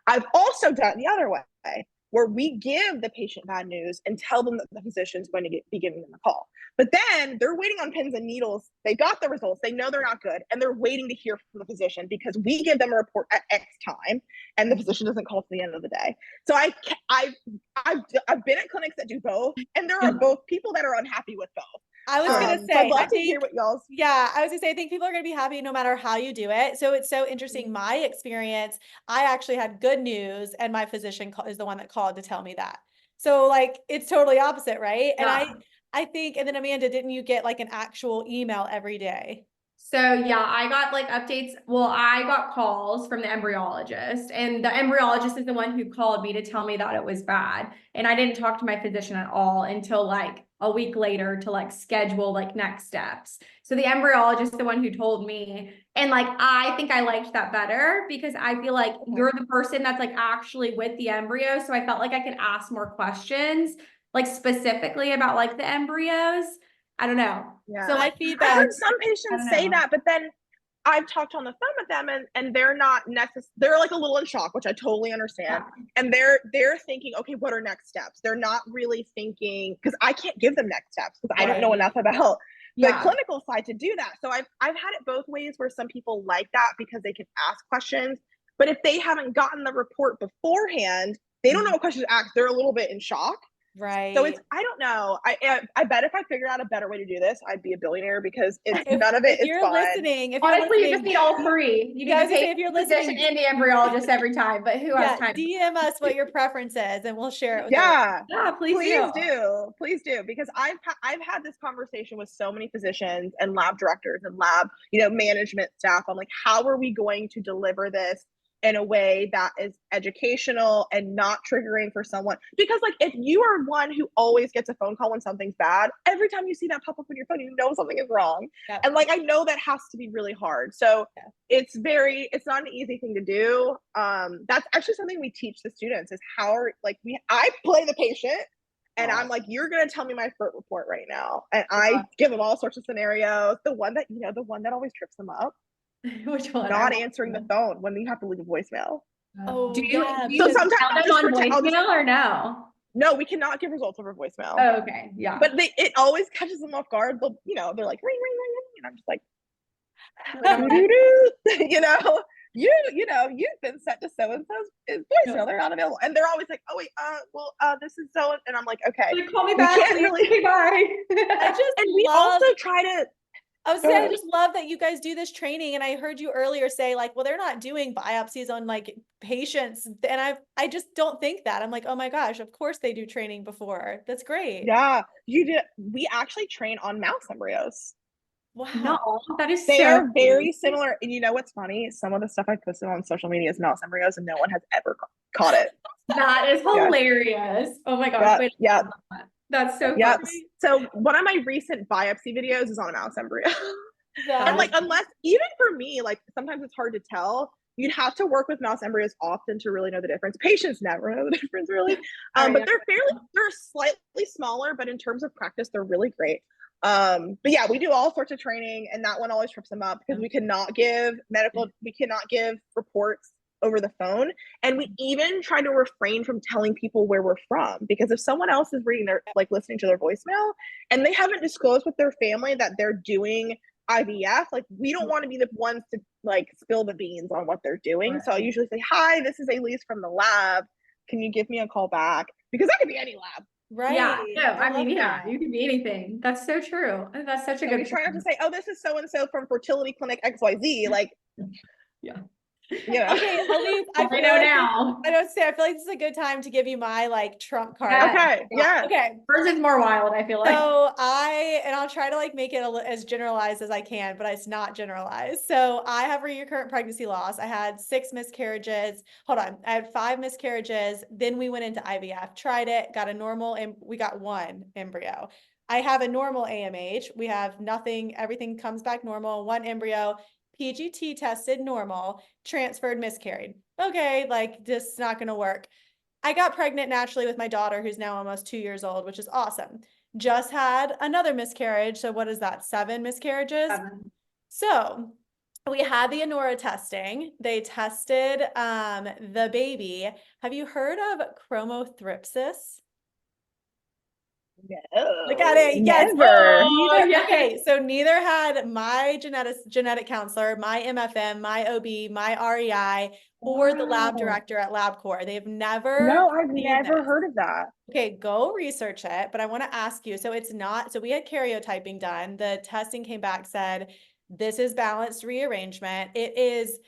I've also done it the other way, where we give the patient bad news and tell them that the physician's going to be giving them a call. But then they're waiting on pins and needles. They got the results. They know they're not good. And they're waiting to hear from the physician because we give them a report at X time and the physician doesn't call to the end of the day. So I've been at clinics that do both. And there are both people that are unhappy with both. I was gonna say, so I'd love to hear what y'all's. Yeah, I was gonna say, I think people are gonna be happy no matter how you do it. So it's so interesting. My experience, I actually had good news, and my physician is the one that called to tell me that. So like, it's totally opposite, right? And I think, and then Amanda, didn't you get like an actual email every day? So yeah, I got like updates. Well, I got calls from the embryologist, and the embryologist is the one who called me to tell me that it was bad. And I didn't talk to my physician at all until like a week later to like schedule like next steps. So the embryologist is the one who told me. And like, I think I liked that better because I feel like you're the person that's like actually with the embryo. So I felt like I could ask more questions, like specifically about like the embryos. I don't know. Yeah. So my I feedback. heard some patients say that, but then I've talked on the phone with them and they're not they're like a little in shock, which I totally understand. Yeah. And they're thinking, okay, what are next steps? They're not really thinking, because I can't give them next steps because I don't know enough about the clinical side to do that. So I've had it both ways, where some people like that because they can ask questions, but if they haven't gotten the report beforehand, they don't know what questions to ask. They're a little bit in shock. Right. So I don't know. I bet if I figured out a better way to do this, I'd be a billionaire, because none of it is fun. Honestly, you just need all three. You need to pay if you're the physician and the embryologist every time, but who has time? DM us what your preference is and we'll share it with please do. Please do. Because I've had this conversation with so many physicians and lab directors and lab, management staff. I'm like, how are we going to deliver this in a way that is educational and not triggering for someone? Because like, if you are one who always gets a phone call when something's bad, every time you see that pop up on your phone, you know something is wrong. And like, I know that has to be really hard. So it's not an easy thing to do. That's actually something we teach the students, is I play the patient. And I'm like, you're going to tell me my FERT report right now. And I give them all sorts of scenarios. The one that always trips them up. Which one? Not answering the phone when you have to leave a voicemail. Oh, do you so sometimes tell them on voicemail or no? No, we cannot give results over voicemail. Oh, okay. Yeah. But it always catches them off guard. They're like, ring, ring, ring, ring. And I'm just like, you've been sent to so-and-so's voicemail. They're not available. And they're always like, oh wait, this is so, and I'm like, okay. Like, call me back. Okay, bye. Also try to, I just love that you guys do this training. And I heard you earlier say like, well, they're not doing biopsies on like patients. And I just don't think that. I'm like, oh my gosh, of course they do training before. That's great. Yeah, you did. We actually train on mouse embryos. Wow. No, that is they are very similar. And you know what's funny? Some of the stuff I posted on social media is mouse embryos and no one has ever caught it. That is hilarious. Oh my gosh. Yeah. That's so funny. So one of my recent biopsy videos is on a mouse embryo. And like, unless, even for me, like sometimes it's hard to tell. You'd have to work with mouse embryos often to really know the difference. Patients never know the difference really. But they're slightly smaller, but in terms of practice, they're really great. But yeah, we do all sorts of training, and that one always trips them up because we cannot give reports over the phone. And we even try to refrain from telling people where we're from, because if someone else is listening to their voicemail and they haven't disclosed with their family that they're doing IVF, like we don't want to be the ones to like spill the beans on what they're doing. Right. So I usually say, hi, this is Alease from the lab. Can you give me a call back? Because that could be any lab. Yeah, Right. no, I I mean, love yeah, that. you can be anything. That's so true. That's such a So good we try not to point. say, oh, this is so and so from fertility clinic XYZ. Like, Yeah. you know. Okay, Elise, I I feel know like now. I don't say I feel like this is a good time to give you my like trump card. Yeah. Okay. Yeah. Okay. Hers is more wild, I feel like. So I'll try to like make it as generalized as I can, but it's not generalized. So I have recurrent pregnancy loss. I had 6 miscarriages. Hold on. I had 5 miscarriages. Then we went into IVF, tried it, got a normal, and we got 1 embryo. I have a normal AMH. We have nothing, everything comes back normal, 1 embryo, PGT tested normal, transferred, miscarried. Okay, like this is not going to work. I got pregnant naturally with my daughter, who's now almost 2 years old, which is awesome. Just had another miscarriage. So what is that? 7 miscarriages. So we had the Anora testing. They tested the baby. Have you heard of chromothripsis? No. Look at it. Yes. Never. Oh, Neither. yes. Okay. So neither had my genetic counselor, my MFM, my OB, my REI, or the lab Wow. director at LabCorp. They've never No, I've seen never this. heard of that. Okay, go research it. But I want to ask you, so it's not, so we had karyotyping done. The testing came back, said, this is balanced rearrangement. It is,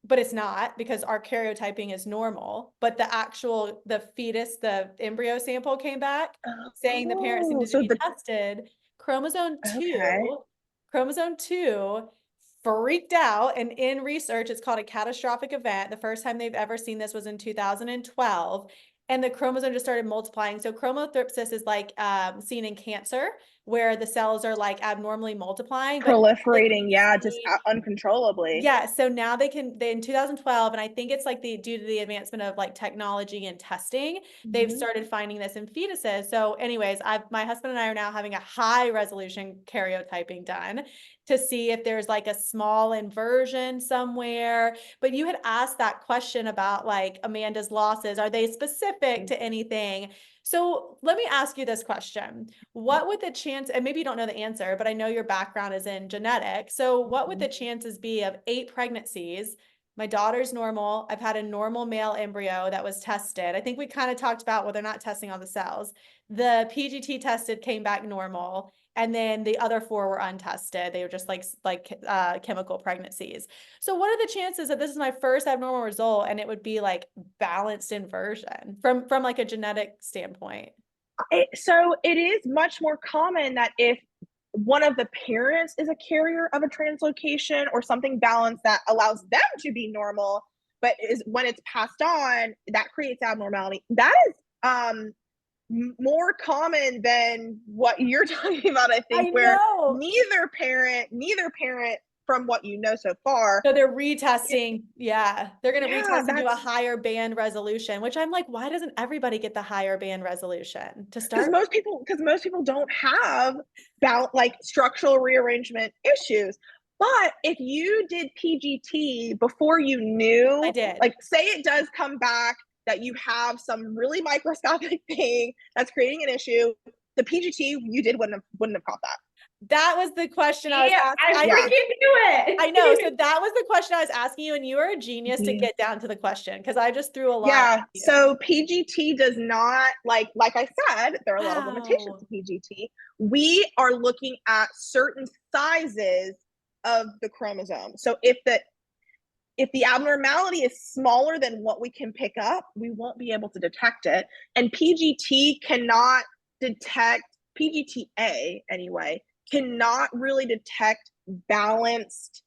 but it's not because our karyotyping is normal. But the fetus, the embryo sample came back saying the parents Oh, needed to so be the tested. Chromosome okay. 2, chromosome 2 freaked out. And in research, it's called a catastrophic event. The first time they've ever seen this was in 2012. And the chromosome just started multiplying. So chromothripsis is like seen in cancer, where the cells are like abnormally multiplying, but they can Proliferating, be yeah, just seen. uncontrollably. Yeah, so now they in 2012, and I think it's like due to the advancement of like technology and testing, they've Mhm. started finding this in fetuses. So anyways, my husband and I are now having a high resolution karyotyping done to see if there's like a small inversion somewhere. But you had asked that question about like Amanda's losses. Are they specific to anything? So let me ask you this question. What would the chance, and maybe you don't know the answer, but I know your background is in genetics. So what would the chances be of 8 pregnancies? My daughter's normal. I've had a normal male embryo that was tested. I think we kind of talked about, well, they're not testing all the cells. The PGT tested came back normal. And then the other 4 were untested. They were just like chemical pregnancies. So what are the chances that this is my first abnormal result and it would be like balanced inversion from like a genetic standpoint? So it is much more common that if one of the parents is a carrier of a translocation or something balanced that allows them to be normal, but is when it's passed on, that creates abnormality. That is more common than what you're talking about, I think, I where know. neither parent from what you know so far. So they're retesting. Yeah. They're going to Yeah, retest and do a that's higher band resolution, which I'm like, why doesn't everybody get the higher band resolution to because start? most people don't have like structural rearrangement issues. But if you did PGT before you I knew, did. like say it does come back that you have some really microscopic thing that's creating an issue, the PGT you did wouldn't have caught that. That was the question I was Yeah, asking. I freaking knew it. I know. So that was the question I was asking you, and you are a genius to Mhm. get down to the question because I just threw a lot Yeah. at you. So PGT does not like I said, there are a lot of limitations Wow. to PGT. We are looking at certain sizes of the chromosome. So if the abnormality is smaller than what we can pick up, we won't be able to detect it. And PGT cannot detect PGTA anyway, cannot really detect balanced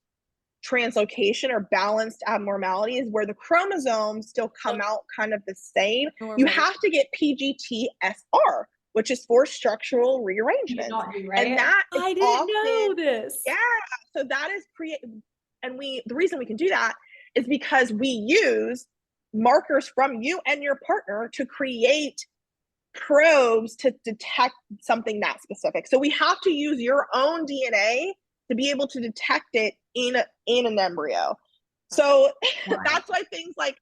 translocation or balanced abnormalities where the chromosomes still come out kind of the same. You Normal. have to get PGT-SR, which is for structural You did rearrangements. not do And right. that is I didn't know often, this. yeah, so that is and the reason we can do that is because we use markers from you and your partner to create probes to detect something that specific. So we have to use your own DNA to be able to detect it in an embryo. So that's why things like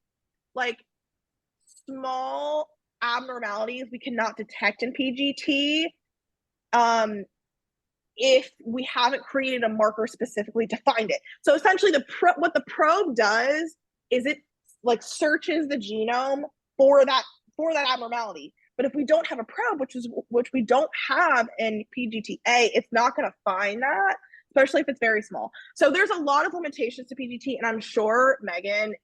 small abnormalities we cannot detect in PGT if we haven't created a marker specifically to find it. So essentially what the probe does is it like searches the genome for that abnormality. But if we don't have a probe, which we don't have in PGTA, it's not going to find that, especially if it's very small. So there's a lot of limitations to PGT, and I'm sure Megan,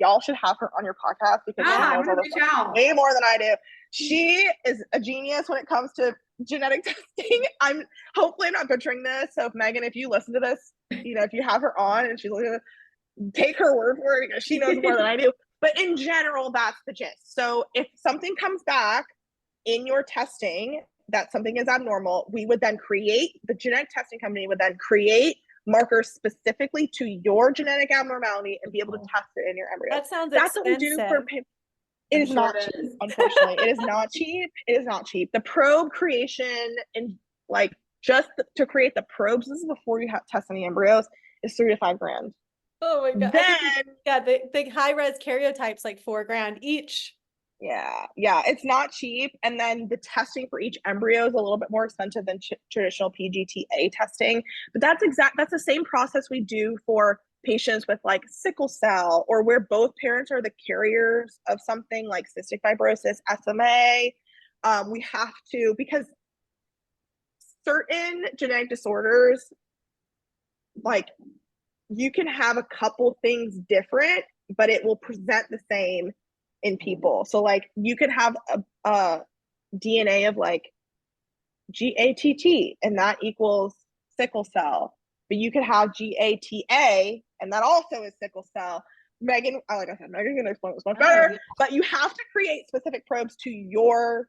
y'all should have her on your podcast because she knows all this way more than I do. She is a genius when it comes to genetic testing. I'm hopefully not butchering this. So if Megan, if you listen to this, if you have her on and she's looking at it, take her word for it because she knows more than I do. But in general, that's the gist. So if something comes back in your testing that something is abnormal, we would then the genetic testing company would then create markers specifically to your genetic abnormality and be able to test it in your embryo. That sounds That's expensive. what we do for It is not cheap, unfortunately. It is not cheap. It is not cheap. The probe creation and just to create the probes, this is before you test any embryos, is $3,000 to $5,000. Oh my God. Then, the high res karyotypes like $4,000 each. Yeah, it's not cheap. And then the testing for each embryo is a little bit more expensive than traditional PGTA testing. But that's the same process we do for patients with like sickle cell, or where both parents are the carriers of something like cystic fibrosis, SMA. We have to, because certain genetic disorders, like you can have a couple things different, but it will present the same in people. So like you could have a DNA of like GATT and that equals sickle cell, but you could have GATA and that also is sickle cell. Megan, like I said, Megan's gonna explain this much better, but you have to create specific probes to your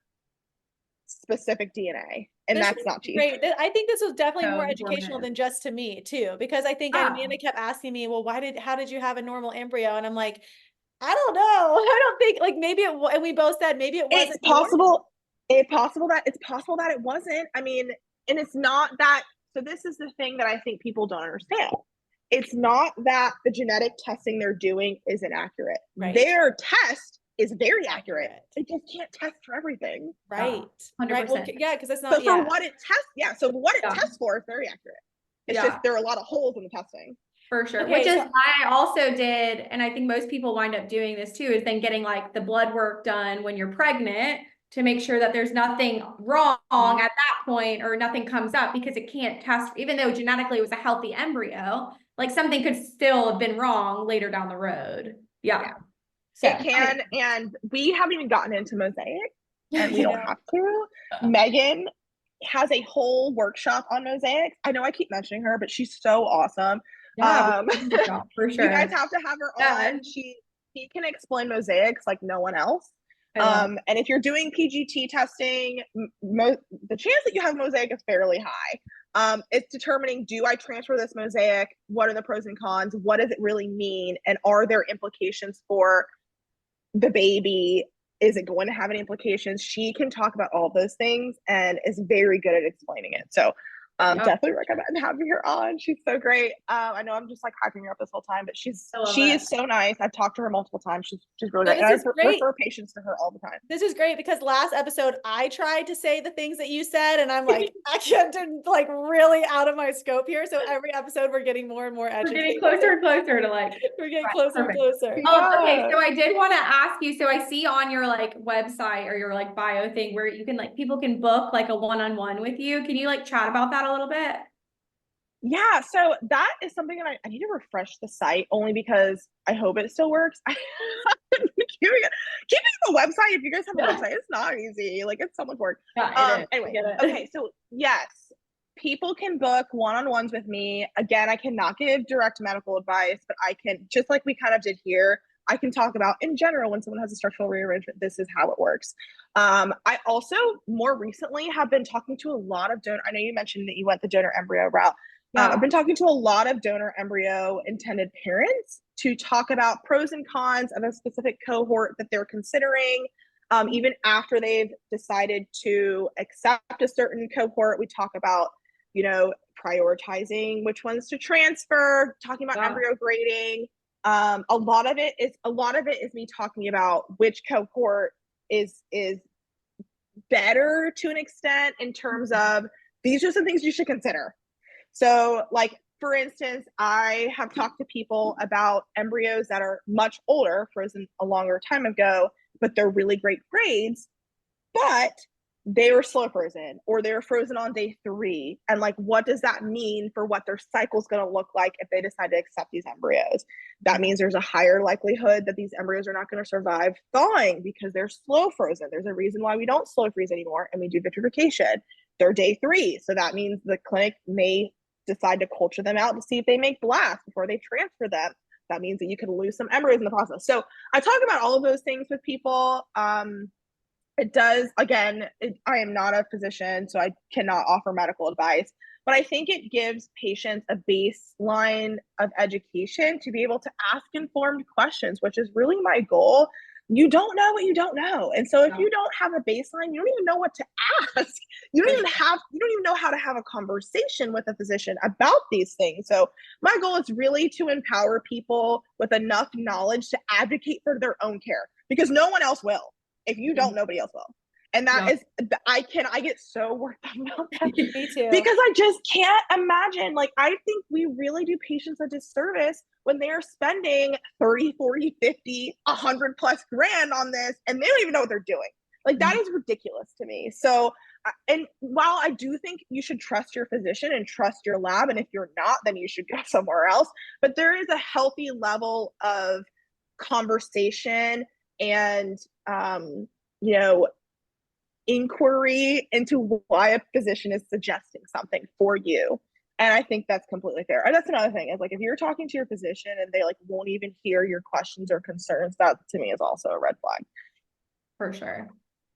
specific DNA, and that's not cheap. Great. I think this was definitely more educational than just to me too, because I think Amanda kept asking me, well, how did you have a normal embryo? And I'm like, I don't know. I don't think, like, maybe and we both said maybe it wasn't. It's possible that it wasn't. I mean, and it's not that. So this is the thing that I think people don't understand. It's not that the genetic testing they're doing is inaccurate. Right. Their test is very accurate. They just can't test for everything. Right. 100%. Right. Well, yeah, because that's not. So for what it tests, so what it tests for is very accurate. It's just there are a lot of holes in the testing. For sure. Okay, which is I also did, and I think most people wind up doing this too, is then getting like the blood work done when you're pregnant to make sure that there's nothing wrong at that point or nothing comes up, because it can't test, even though genetically it was a healthy embryo, like something could still have been wrong later down the road. Yeah. So, it can, and we haven't even gotten into mosaic, and we don't have to. Megan has a whole workshop on mosaics. I know I keep mentioning her, but she's so awesome. Yeah, for sure. You guys have to have her on. She can explain mosaics like no one else. And if you're doing PGT testing, the chance that you have mosaic is fairly high. It's determining, do I transfer this mosaic? What are the pros and cons? What does it really mean? And are there implications for the baby? Is it going to have any implications? She can talk about all those things and is very good at explaining it. So definitely recommend having her on. She's so great. I know I'm just like hyping her up this whole time, but she is so nice. I've talked to her multiple times. She's really great. And I refer patients to her all the time. This is great because last episode I tried to say the things that you said, and I'm like, I can't like really out of my scope here. So every episode we're getting more and more educated. We're getting closer and closer to like we're getting closer and closer. Okay, so I did want to ask you, so I see on your like website or your like bio thing where you can like people can book like a one-on-one with you. Can you like chat about that a little bit? Yeah, so that is something that I need to refresh the site, only because I hope it still works. Keeping the website, if you guys have a website, it's not easy. Like, it's so much work. Anyway, okay, so yes, people can book one-on-ones with me. Again, I cannot give direct medical advice, but I can, just like we kind of did here, I can talk about in general when someone has a structural rearrangement, this is how it works. I also more recently have been talking to a lot of donor. I know you mentioned that you went the donor embryo route. I've been talking to a lot of donor embryo intended parents to talk about pros and cons of a specific cohort that they're considering. Even after they've decided to accept a certain cohort, we talk about, prioritizing which ones to transfer, talking about embryo grading. A lot of it is me talking about which cohort is better to an extent in terms of these are some things you should consider. So, like, for instance, I have talked to people about embryos that are much older, frozen a longer time ago, but they're really great grades. but they were slow frozen or they were frozen on day 3. And like, what does that mean for what their cycle is going to look like if they decide to accept these embryos? That means there's a higher likelihood that these embryos are not going to survive thawing because they're slow frozen. There's a reason why we don't slow freeze anymore and we do vitrification. They're day 3. So that means the clinic may decide to culture them out to see if they make blasts before they transfer them. That means that you could lose some embryos in the process. So I talk about all of those things with people. It does, again, I am not a physician, so I cannot offer medical advice, but I think it gives patients a baseline of education to be able to ask informed questions, which is really my goal. You don't know what you don't know. And so if you don't have a baseline, you don't even know what to ask. You don't even know how to have a conversation with a physician about these things. So my goal is really to empower people with enough knowledge to advocate for their own care, because no one else will. If you don't, nobody else will. And that is, I get so worked up about that. Me too. Because I just can't imagine. Like, I think we really do patients a disservice when they are spending 30, 40, 50, 100 plus grand on this and they don't even know what they're doing. Like, that is ridiculous to me. So, and while I do think you should trust your physician and trust your lab, and if you're not, then you should go somewhere else. But there is a healthy level of conversation and inquiry into why a physician is suggesting something for you. And I think that's completely fair. And that's another thing, is like, if you're talking to your physician and they like won't even hear your questions or concerns, that to me is also a red flag. For sure.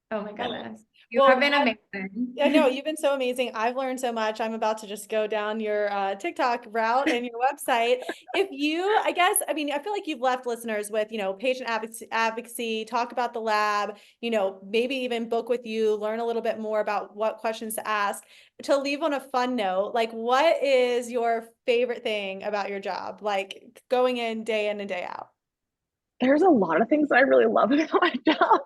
Oh my goodness. You Well, have been amazing. I know you've been so amazing. I've learned so much. I'm about to just go down your TikTok route and your website. If you, I feel like you've left listeners with, patient advocacy, talk about the lab, maybe even book with you, learn a little bit more about what questions to ask. To leave on a fun note, like, what is your favorite thing about your job? Like, going in and day out. There's a lot of things that I really love about my job.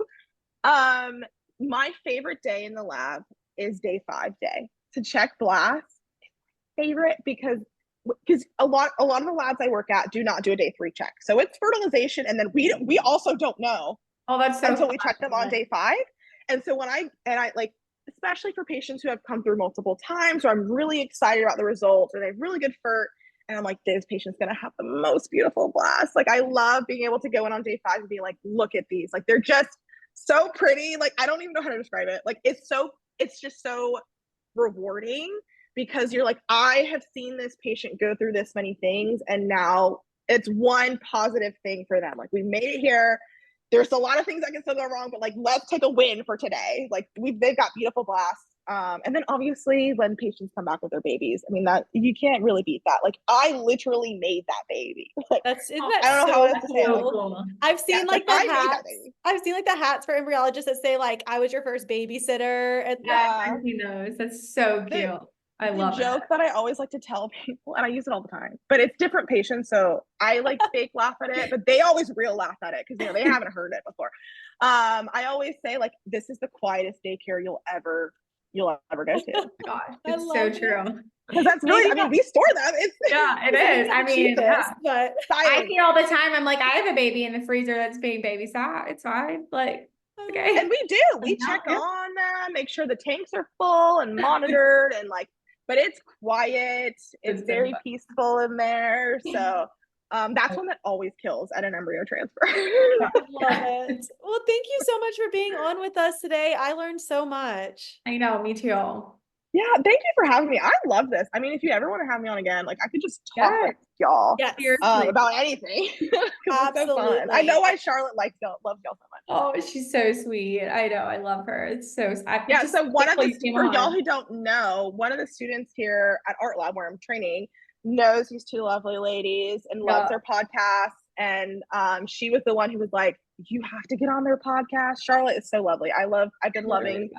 My favorite day in the lab is day 5 day to check blasts. Favorite because a lot of the labs I work at do not do a day 3 check. So it's fertilization, and then we also don't know that's so until fun. we check them on day 5. And so when I like, especially for patients who have come through multiple times, or I'm really excited about the results, or they have really good FERT, and I'm like, this patient's gonna have the most beautiful blasts. Like, I love being able to go in on day 5 and be like, look at these. Like, they're just so pretty. Like, I don't even know how to describe it. Like, it's just so rewarding, because you're like, I have seen this patient go through this many things, and now it's one positive thing for them. Like, we made it here. There's a lot of things that can still go wrong, but like, let's take a win for today. Like, they've got beautiful blasts. And then obviously when patients come back with their babies, I mean, that you can't really beat that. Like, I literally made that baby. Like, Isn't I that don't know so how else to say it. cool? I've seen like the I made that hats. baby. I've seen like the hats for embryologists that say like, I was your first babysitter. And I've seen those. That's so cute. I love the joke that I always like to tell people, and I use it all the time, but it's different patients, so I like fake laugh at it, but they always real laugh at it because they haven't heard it before. I always say, like, this is the quietest daycare you'll ever go to. Oh my gosh, it's so true. Because that's really, I mean, we store them. It is. I mean, but I see all the time. I'm like, I have a baby in the freezer that's being babysat. It's fine. Like, okay. And we do. We check on them, make sure the tanks are full and monitored, and like, but it's quiet. It's very peaceful in there. So that's one that always kills at an embryo transfer. I love it. Well, thank you so much for being on with us today. I learned so much. I know, me too. Yeah, thank you for having me. I love this. I mean, if you ever want to have me on again, like, I could just talk with y'all about anything. Absolutely. So fun. I know why Charlotte loves y'all so much. Oh, she's so sweet. I know. I love her. It's so so one of the, for y'all who don't know, one of the students here at Art Lab where I'm training knows these 2 lovely ladies and loves their podcast. And she was the one who was like, you have to get on their podcast. Charlotte is so lovely. I've been loving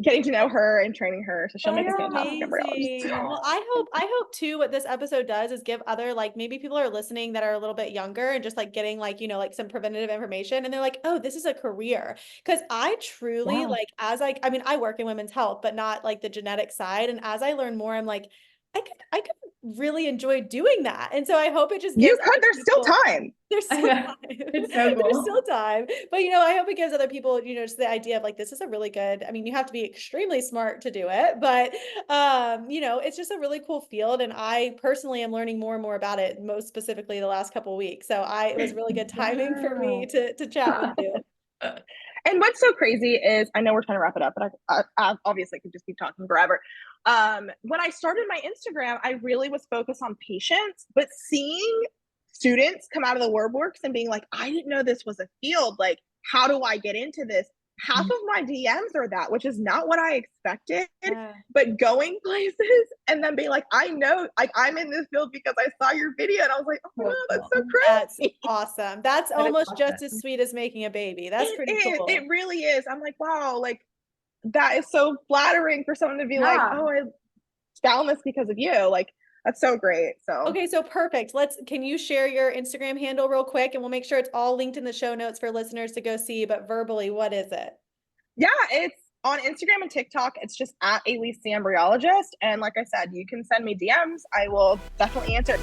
getting to know her and training her, so she'll make a fantastic embryologist. Well, I hope too what this episode does is give other, like, maybe people are listening that are a little bit younger and just like getting like, like some preventative information, and they're like, oh, this is a career. Because I truly like, as I work in women's health, but not like the genetic side. And as I learn more, I'm like, I could really enjoyed doing that. And so I hope it just You gives could, other there's still people- time. There's I still know. time. It's so There's cool. still time. But I hope it gives other people, just the idea of like, this is a really good, I mean, you have to be extremely smart to do it, but it's just a really cool field. And I personally am learning more and more about it, most specifically the last couple of weeks. So it was really good timing for me to chat with you. And what's so crazy is, I know we're trying to wrap it up, but I obviously could just keep talking forever. When I started my Instagram, I really was focused on patients, but seeing students come out of the WordWorks and being like, I didn't know this was a field. Like, how do I get into this? Half of my DMs are that, which is not what I expected. Yeah. But going places and then being like, I know, like, I'm in this field because I saw your video, and I was like, oh my God, that's so That's crazy. awesome. That's That is almost just awesome. as sweet as making a baby. That's pretty It is. cool. It really is. I'm like, wow, like, that is so flattering for someone to be like, Yeah. oh, I found this because of you. Like, that's so great. So Okay, so perfect. Can you share your Instagram handle real quick, and we'll make sure it's all linked in the show notes for listeners to go see, but verbally, what is it? yeah, it's on Instagram and TikTok. It's just at Alease The Embryologist. And like I said, you can send me DMs. I will definitely answer.